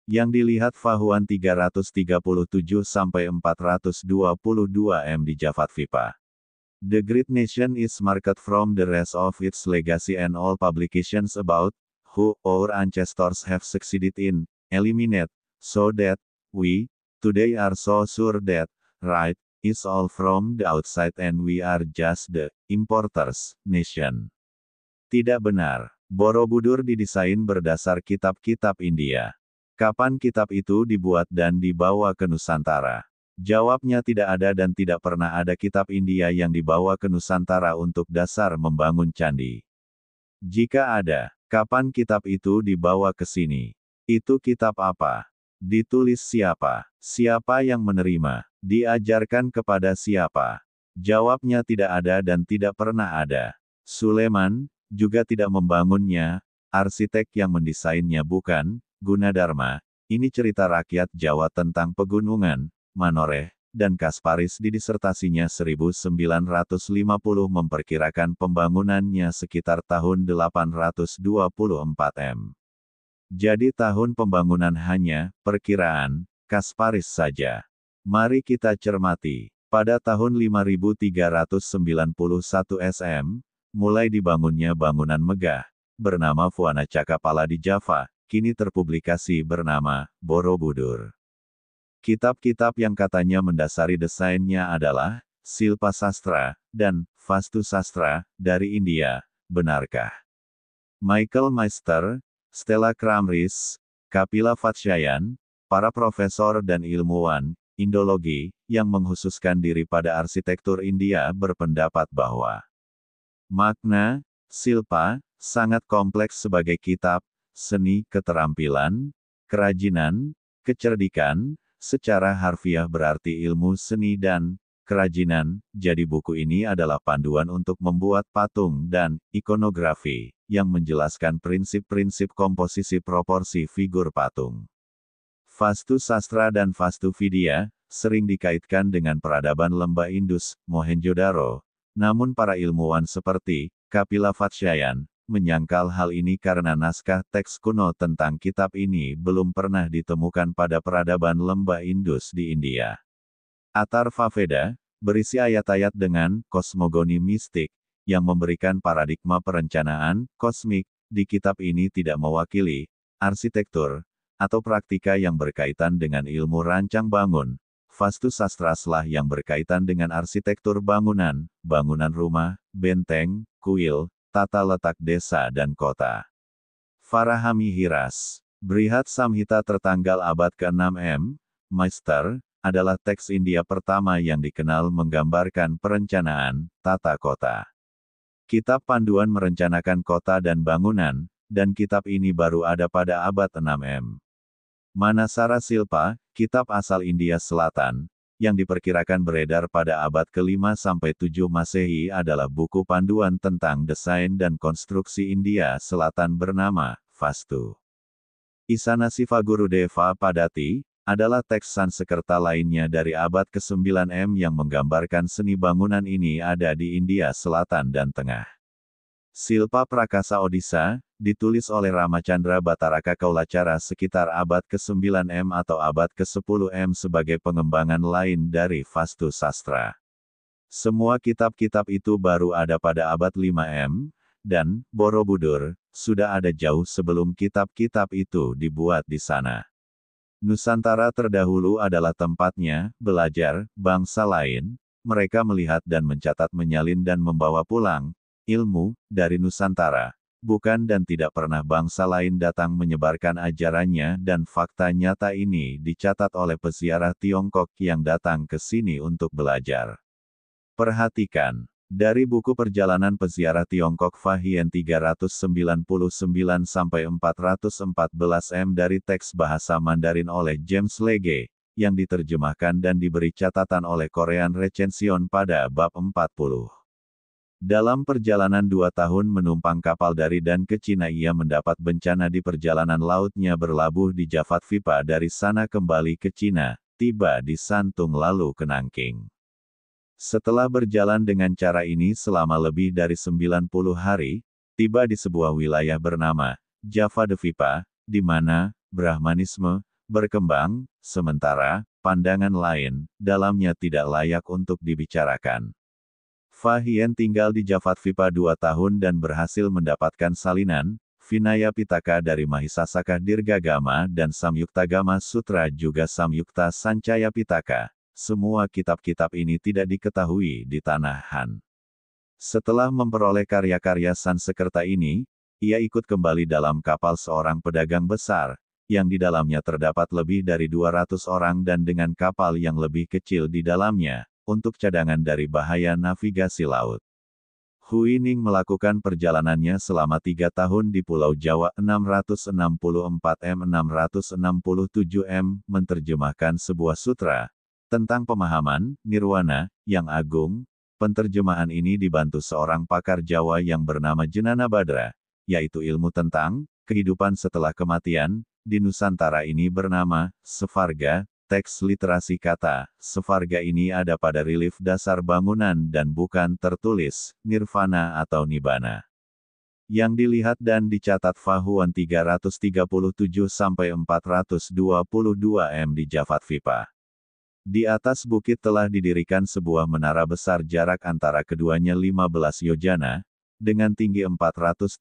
Yang dilihat Fahuan 337-422 m di Javad Vipa. The great nation is marked from the rest of its legacy and all publications about who our ancestors have succeeded in eliminate, so that we today are so sure that right is all from the outside and we are just the importers nation. Tidak benar. Borobudur didesain berdasar kitab-kitab India. Kapan kitab itu dibuat dan dibawa ke Nusantara? Jawabnya tidak ada dan tidak pernah ada kitab India yang dibawa ke Nusantara untuk dasar membangun candi. Jika ada, kapan kitab itu dibawa ke sini? Itu kitab apa? Ditulis siapa? Siapa yang menerima? Diajarkan kepada siapa? Jawabnya tidak ada dan tidak pernah ada. Suleman juga tidak membangunnya, arsitek yang mendesainnya bukan Gunadarma. Ini cerita rakyat Jawa tentang pegunungan, Manoreh, dan Kasparis di disertasinya 1950 memperkirakan pembangunannya sekitar tahun 824 m. Jadi tahun pembangunan hanya perkiraan Kasparis saja. Mari kita cermati. Pada tahun 5391 SM, mulai dibangunnya bangunan megah, bernama Fuana Cakapala di Java, kini terpublikasi bernama Borobudur. Kitab-kitab yang katanya mendasari desainnya adalah Silpa Sastra dan Vastu Sastra dari India, benarkah? Michael Meister, Stella Kramris, Kapila Vatsyayan, para profesor dan ilmuwan Indologi yang menghususkan diri pada arsitektur India berpendapat bahwa makna silpa sangat kompleks sebagai kitab seni keterampilan, kerajinan, kecerdikan. Secara harfiah berarti ilmu seni dan kerajinan, jadi buku ini adalah panduan untuk membuat patung dan ikonografi, yang menjelaskan prinsip-prinsip komposisi proporsi figur patung. Vastu Sastra dan Vastu Vidya sering dikaitkan dengan peradaban lembah Indus, Mohenjo-daro, namun para ilmuwan seperti Kapila Vatsyayan menyangkal hal ini karena naskah teks kuno tentang kitab ini belum pernah ditemukan pada peradaban lembah Indus di India. Atharva Veda berisi ayat-ayat dengan kosmogoni mistik yang memberikan paradigma perencanaan kosmik. Di kitab ini tidak mewakili arsitektur atau praktika yang berkaitan dengan ilmu rancang bangun. Vastu Sastralah yang berkaitan dengan arsitektur bangunan, bangunan rumah, benteng, kuil, tata letak desa dan kota. Farahami Hiras. Brihat Samhita tertanggal abad ke-6 M. Meister, adalah teks India pertama yang dikenal menggambarkan perencanaan, tata kota. Kitab panduan merencanakan kota dan bangunan, dan kitab ini baru ada pada abad 6 M. Manasara Silpa, kitab asal India Selatan, yang diperkirakan beredar pada abad ke-5–7 Masehi adalah buku panduan tentang desain dan konstruksi India Selatan bernama Vastu. Isanasiva Gurudeva Padati adalah teks Sanskerta lainnya dari abad ke-9 M yang menggambarkan seni bangunan ini ada di India Selatan dan Tengah. Silpa Prakasa Odisha, ditulis oleh Ramachandra Bhattaraka Kaulacara sekitar abad ke-9 M atau abad ke-10 M sebagai pengembangan lain dari Vastu Sastra. Semua kitab-kitab itu baru ada pada abad 5 M, dan Borobudur sudah ada jauh sebelum kitab-kitab itu dibuat di sana. Nusantara terdahulu adalah tempatnya belajar bangsa lain, mereka melihat dan mencatat menyalin dan membawa pulang ilmu dari Nusantara, bukan dan tidak pernah bangsa lain datang menyebarkan ajarannya dan fakta nyata ini dicatat oleh peziarah Tiongkok yang datang ke sini untuk belajar. Perhatikan, dari buku perjalanan peziarah Tiongkok Fahien 399–414 M dari teks bahasa Mandarin oleh James Legge, yang diterjemahkan dan diberi catatan oleh Korean Recension pada bab 40. Dalam perjalanan 2 tahun menumpang kapal dari dan ke Cina ia mendapat bencana di perjalanan lautnya berlabuh di Javad Vipa dari sana kembali ke Cina, tiba di Santung lalu ke Nanking. Setelah berjalan dengan cara ini selama lebih dari 90 hari, tiba di sebuah wilayah bernama Java de Vipa, di mana Brahmanisme berkembang, sementara pandangan lain dalamnya tidak layak untuk dibicarakan. Fa Hien tinggal di Jafatvipa 2 tahun dan berhasil mendapatkan salinan Vinaya Pitaka dari Mahisasaka Dirgagama dan Samyuktagama Sutra juga Samyukta Sancaya Pitaka. Semua kitab-kitab ini tidak diketahui di tanah Han. Setelah memperoleh karya-karya Sansekerta ini, ia ikut kembali dalam kapal seorang pedagang besar, yang di dalamnya terdapat lebih dari 200 orang dan dengan kapal yang lebih kecil di dalamnya, untuk cadangan dari bahaya navigasi laut. Hui Ning melakukan perjalanannya selama 3 tahun di Pulau Jawa 664-667 menerjemahkan sebuah sutra tentang pemahaman nirwana yang agung. Penterjemahan ini dibantu seorang pakar Jawa yang bernama Jenana Badra, yaitu ilmu tentang kehidupan setelah kematian. Di Nusantara ini bernama Sevarga. Teks literasi kata Sevarga ini ada pada relief dasar bangunan dan bukan tertulis nirvana atau nibbana. Yang dilihat dan dicatat Fa Huan 337-422 m di Jafatvipa. Di atas bukit telah didirikan sebuah menara besar jarak antara keduanya 15 yojana, dengan tinggi 470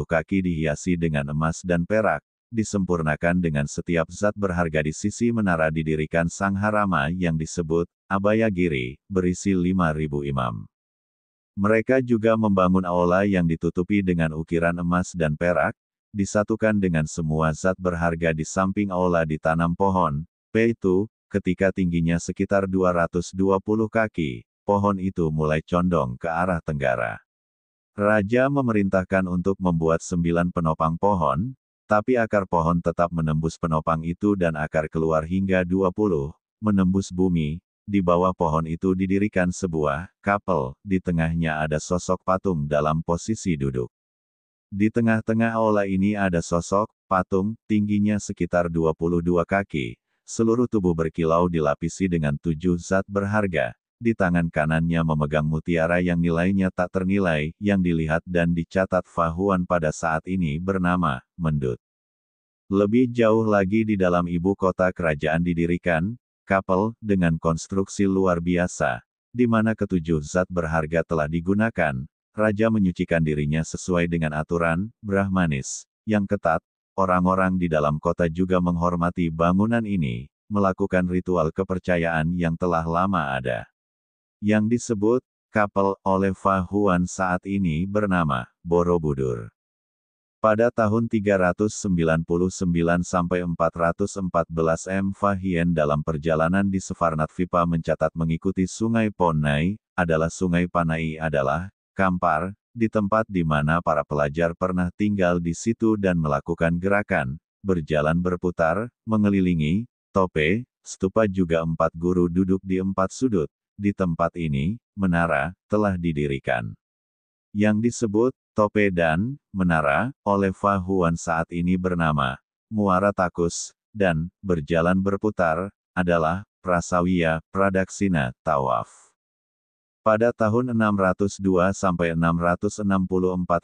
kaki dihiasi dengan emas dan perak. Disempurnakan dengan setiap zat berharga di sisi menara didirikan Sangharama yang disebut Abayagiri, berisi 5.000 imam. Mereka juga membangun aula yang ditutupi dengan ukiran emas dan perak, disatukan dengan semua zat berharga di samping aula ditanam pohon, yaitu, ketika tingginya sekitar 220 kaki, pohon itu mulai condong ke arah tenggara. Raja memerintahkan untuk membuat 9 penopang pohon, tapi akar pohon tetap menembus penopang itu dan akar keluar hingga 20, menembus bumi. Di bawah pohon itu didirikan sebuah kapel, di tengahnya ada sosok patung dalam posisi duduk. Di tengah-tengah aula ini ada sosok patung, tingginya sekitar 22 kaki. Seluruh tubuh berkilau dilapisi dengan 7 zat berharga. Di tangan kanannya memegang mutiara yang nilainya tak ternilai, yang dilihat dan dicatat Fa Huan pada saat ini bernama Mendut. Lebih jauh lagi di dalam ibu kota kerajaan didirikan kapel dengan konstruksi luar biasa, di mana ketujuh zat berharga telah digunakan. Raja menyucikan dirinya sesuai dengan aturan Brahmanis yang ketat. Orang-orang di dalam kota juga menghormati bangunan ini, melakukan ritual kepercayaan yang telah lama ada. Yang disebut kapel oleh Fa Huan saat ini bernama Borobudur. Pada tahun 399-414 m. Fa Hien dalam perjalanan di Sevarnatvipa mencatat mengikuti sungai Ponnai, adalah sungai Panai adalah Kampar, di tempat di mana para pelajar pernah tinggal di situ dan melakukan gerakan, berjalan berputar, mengelilingi, tope, stupa juga 4 guru duduk di 4 sudut. Di tempat ini, menara, telah didirikan. Yang disebut, tope dan menara, oleh Fa Huan saat ini bernama, Muara Takus, dan, berjalan berputar, adalah, Prasawiya, Pradaksina, Tawaf. Pada tahun 602-664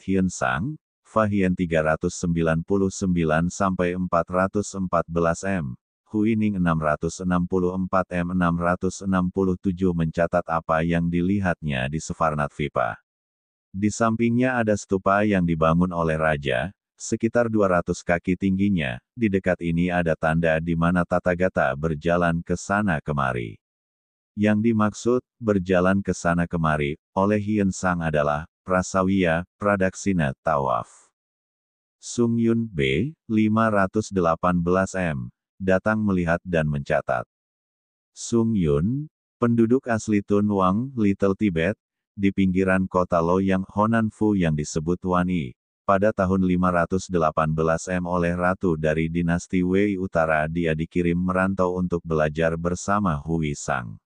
Hien Sang, Fa Hien 399-414 m. Hui Ning 664 m 667 mencatat apa yang dilihatnya di Sevarnatvipa. Di sampingnya ada stupa yang dibangun oleh raja, sekitar 200 kaki tingginya. Di dekat ini ada tanda di mana Tathagata berjalan ke sana kemari. Yang dimaksud berjalan ke sana kemari oleh Hien Sang adalah Prasawiya, Pradaksina, Tawaf. Sung Yun B. 518 m. Datang melihat dan mencatat. Sung Yun, penduduk asli Tun Wang, Little Tibet, di pinggiran kota Loyang Honanfu yang disebut Wani, pada tahun 518 m oleh ratu dari dinasti Wei Utara dia dikirim merantau untuk belajar bersama Hui Sang.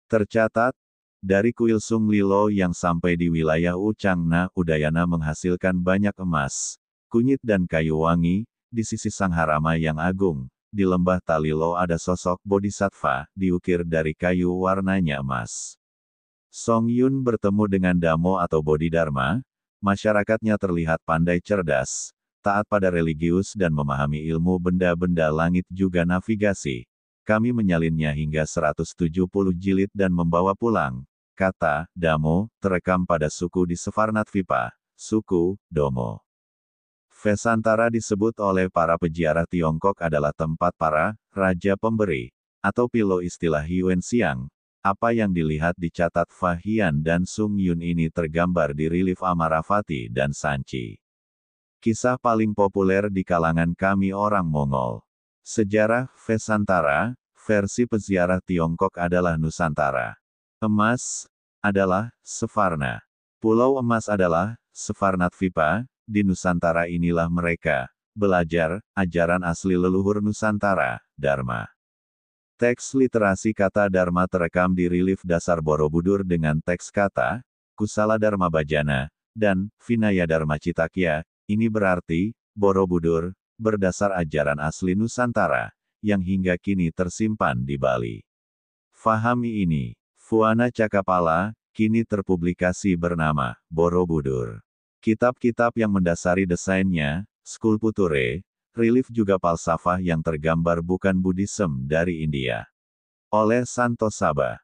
Tercatat, dari kuil Sung Lilo yang sampai di wilayah Uchangna Udayana menghasilkan banyak emas, kunyit dan kayu wangi, di sisi Sangharama yang agung. Di lembah Talilo ada sosok bodhisattva, diukir dari kayu warnanya emas. Song Yun bertemu dengan Damo atau Bodhidharma, masyarakatnya terlihat pandai cerdas, taat pada religius dan memahami ilmu benda-benda langit juga navigasi. Kami menyalinnya hingga 170 jilid dan membawa pulang. Kata Damo terekam pada suku di Sefarnatvipa, suku Domo. Vesantara disebut oleh para peziarah Tiongkok adalah tempat para raja pemberi, atau pilo istilah Yuan Xiang. Apa yang dilihat dicatat Fa Hian dan Sung Yun ini tergambar di relief Amarapati dan Sanchi. Kisah paling populer di kalangan kami orang Mongol. Sejarah Vesantara, versi peziarah Tiongkok adalah Nusantara. Emas adalah Sefarna. Pulau Emas adalah Sefarnatvipa. Di Nusantara inilah mereka belajar ajaran asli leluhur Nusantara, Dharma. Teks literasi kata Dharma terekam di relief dasar Borobudur dengan teks kata Kusala Dharma Bajana dan Vinaya Dharma Citakya. Ini berarti Borobudur berdasar ajaran asli Nusantara yang hingga kini tersimpan di Bali. Fahami ini. Fuana Cakapala kini terpublikasi bernama Borobudur. Kitab-kitab yang mendasari desainnya, skulpture, relief juga falsafah yang tergambar bukan Buddhism dari India. Oleh Santo Saba.